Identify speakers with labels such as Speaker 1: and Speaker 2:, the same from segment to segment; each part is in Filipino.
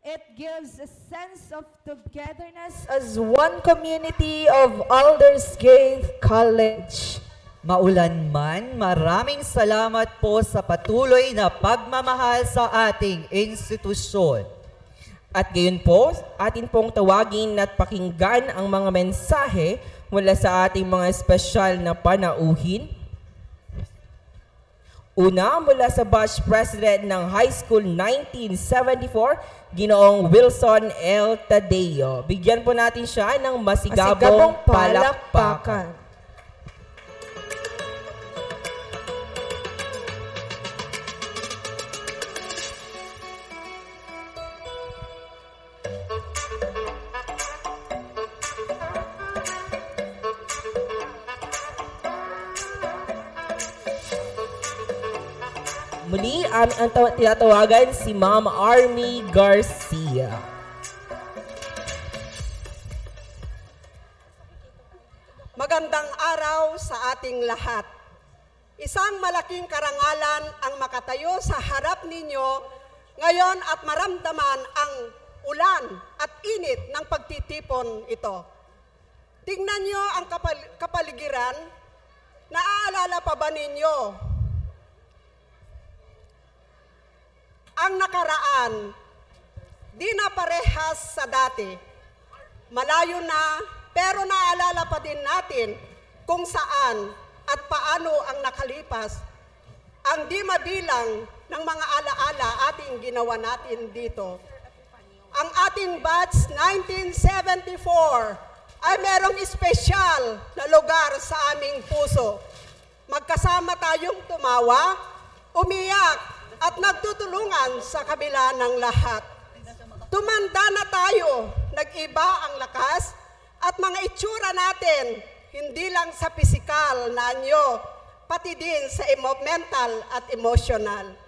Speaker 1: It gives a sense of togetherness as one community of Aldersgate College.
Speaker 2: Maulan man, maraming salamat po sa patuloy na pagmamahal sa ating institusyon.
Speaker 3: At gayon po, atin pong tawagin at pakinggan ang mga mensahe mula sa ating mga espesyal na panauhin. Una, mula sa Batch President ng High School 1974, Ginoong Wilson L. Tadeo. Bigyan po natin siya ng masigabong palakpakan. Muli, ang tinatawagan si Ma'am Army Garcia.
Speaker 4: Magandang araw sa ating lahat. Isang malaking karangalan ang makatayo sa harap ninyo ngayon at maramdaman ang ulan at init ng pagtitipon ito. Tingnan nyo ang kapaligiran. Naaalala pa ba ninyo ang nakaraan? Di na parehas sa dati. Malayo na, pero naalala pa din natin kung saan at paano ang nakalipas. Ang di mabilang ng mga alaala ating ginawa natin dito. Ang ating batch 1974 ay merong espesyal na lugar sa aming puso. Magkasama tayong tumawa, umiyak, at nagtutulungan sa kabila ng lahat. Tumanda na tayo, nag-iba ang lakas at mga itsura natin, hindi lang sa pisikal na anyo, pati din sa mental at emotional.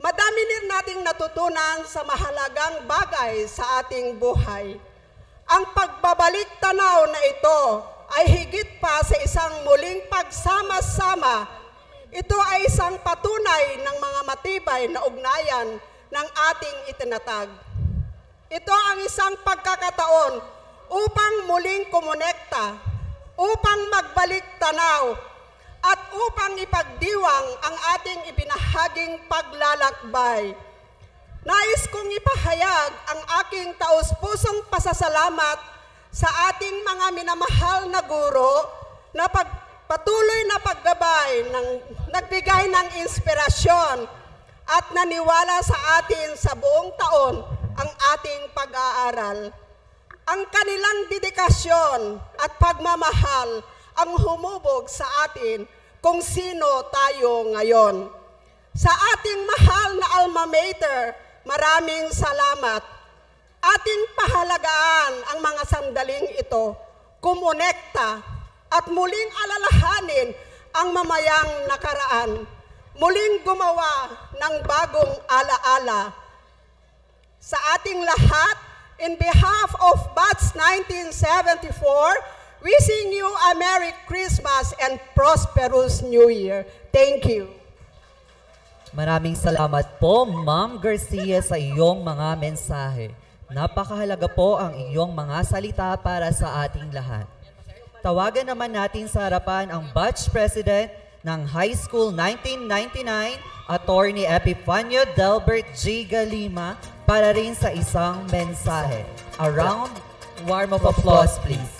Speaker 4: Madami din nating natutunan sa mahalagang bagay sa ating buhay. Ang pagbabalik tanaw na ito ay higit pa sa isang muling pagsama-sama. Ito ay isang patunay ng mga matibay na ugnayan ng ating itinatag. Ito ang isang pagkakataon upang muling kumonekta, upang magbalik tanaw, at upang ipagdiwang ang ating ibinahaging paglalakbay. Nais kong ipahayag ang aking taus-pusong pasasalamat sa ating mga minamahal na guro na patuloy na paggabay nagbigay ng inspirasyon at naniwala sa atin sa buong taon ang ating pag-aaral. Ang kanilang dedikasyon at pagmamahal ang humubog sa atin kung sino tayo ngayon. Sa ating mahal na alma mater, maraming salamat. Ating pahalagaan ang mga sandaling ito, kumonekta, at muling alalahanin ang mamayang nakaraan, muling gumawa ng bagong alaala. Sa ating lahat, in behalf of Batch 1974, wishing you a Merry Christmas and prosperous New Year. Thank you.
Speaker 2: Maraming salamat po, Ma'am Garcia, sa iyong mga mensahe. Napakahalaga po ang iyong mga salita para sa ating lahat. Tawagan naman natin sa harapan ang Batch President ng High School 1999, Attorney Epifanio Delbert G. Galima, para rin sa isang mensahe. A round warm of applause, please.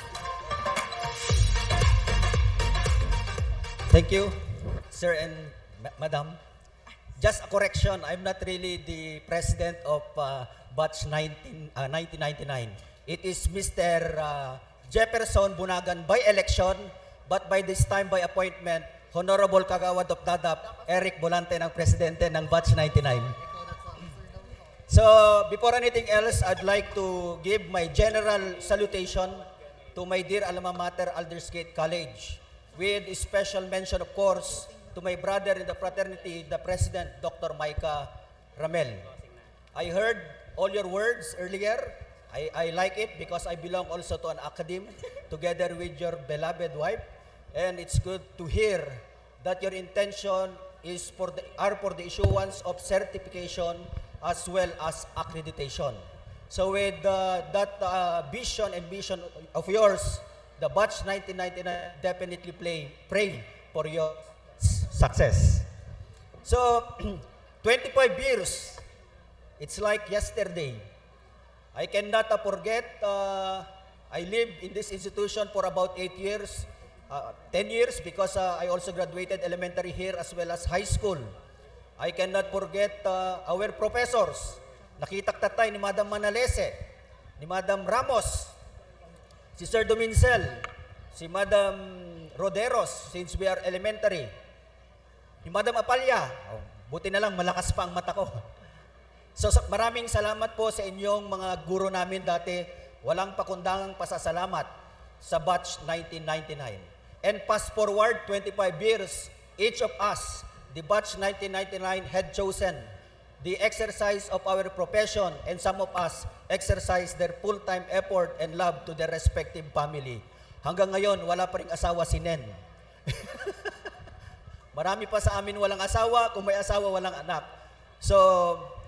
Speaker 5: Thank you, sir and madam. Just a correction, I'm not really the president of Batch 1999. It is Mr. Jefferson Bunagan by election, but by this time by appointment, Honorable Kagawad of Dadap, Eric Bolante ng presidente ng Batch 99. So, before anything else, I'd like to give my general salutation to my dear alma mater, Aldersgate College, with special mention, of course, to my brother in the fraternity, the President, Dr. Micah Ramel. I heard all your words earlier. I like it because I belong also to an academe together with your beloved wife, and it's good to hear that your intention is for the issuance of certification as well as accreditation. So with that vision and mission of yours, the Batch 1999 definitely pray for your success. So, 25 years, it's like yesterday. I cannot forget, I lived in this institution for about 8 years, 10 years because I also graduated elementary here as well as high school. I cannot forget our professors. Nakita tatay ni Madam Manalese, ni Madam Ramos, si Sir Domincel, si Madam Roderos since we are elementary, ni Madam Apalya. Oh, buti na lang malakas pa ang mata ko. So maraming salamat po sa inyong mga guro namin dati. Walang pakundangang pasasalamat sa Batch 1999. And fast forward 25 years, each of us, the Batch 1999 had chosen the exercise of our profession, and some of us exercise their full-time effort and love to their respective family. Hanggang ngayon, wala pa ring asawa si Nen. Marami pa sa amin walang asawa, kung may asawa, walang anak. So,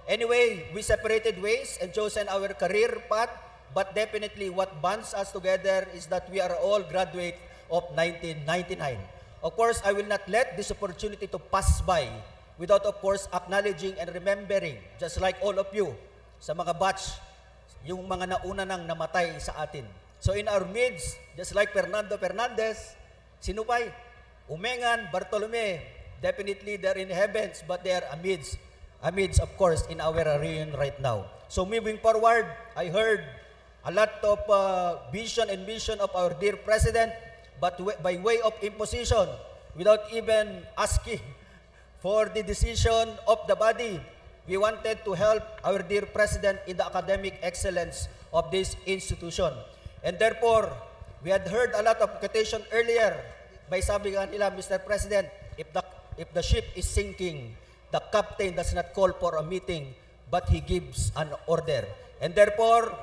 Speaker 5: anyway, we separated ways and chosen our career path, but definitely what bonds us together is that we are all graduate of 1999. Of course, I will not let this opportunity to pass by without, of course, acknowledging and remembering, just like all of you, sa mga batch, yung mga nauna nang namatay sa atin. So in our midst, just like Fernando Fernandez, Sinupay, Umengan, Bartolome, definitely they're in heavens, but they are amidst, of course, in our reunion right now. So moving forward, I heard a lot of vision and mission of our dear President, but by way of imposition, without even asking for the decision of the body, we wanted to help our dear President in the academic excellence of this institution. And therefore, we had heard a lot of quotation earlier by sabi nga nila, Mr. President, if the ship is sinking, the captain does not call for a meeting, but he gives an order. And therefore,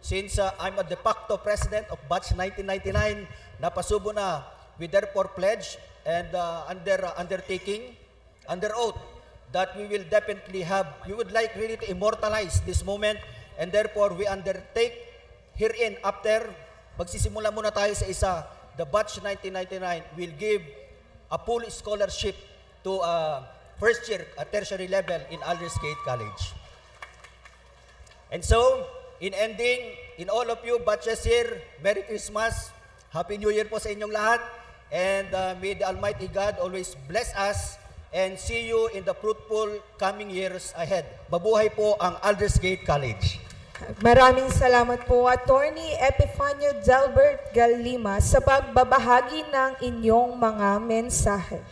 Speaker 5: since I'm a de facto president of Batch 1999, napasubo na, we therefore pledge and undertaking, under oath, that we will definitely we would like really to immortalize this moment, and therefore we undertake herein after, magsisimula muna tayo sa isa, the Batch 1999 will give a full scholarship to first year at tertiary level in Aldersgate College. And so, in ending, in all of you batches here, Merry Christmas, Happy New Year po sa inyong lahat, and may the Almighty God always bless us, and see you in the fruitful coming years ahead. Mabuhay po ang Aldersgate College.
Speaker 1: Maraming salamat po, Attorney Epifanio Delbert Galima, sa pagbabahagi ng inyong mga mensahe.